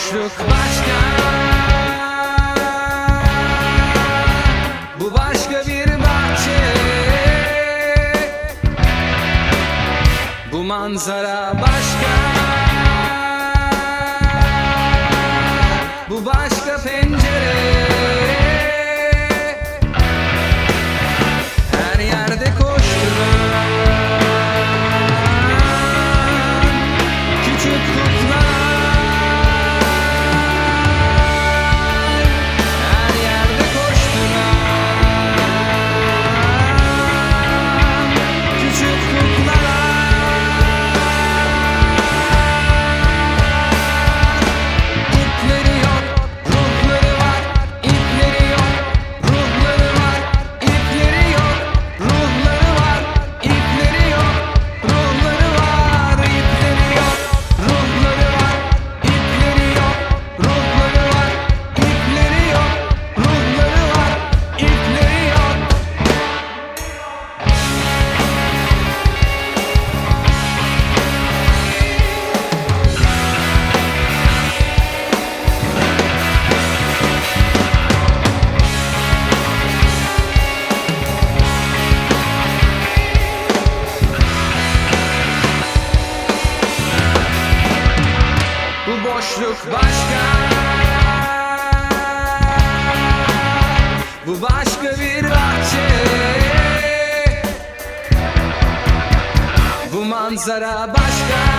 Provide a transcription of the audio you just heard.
boşluk başka, bu başka bir bahçe, bu manzara başka, bu başka pencere. Her yerde koşturan küçük kutlar, her yerde koşturan küçük kutlar. İpleri yok, ruhları var. İpleri yok, ruhları var. İpleri yok, ruhları var. İpleri yok, ruhları var. İpleri yok, ruhları var. İpleri yok, ruhları var. İpleri yok, ruhları var. İpleri yok. Bu boşluk başka, bu başka bir bahçe, bu manzara başka,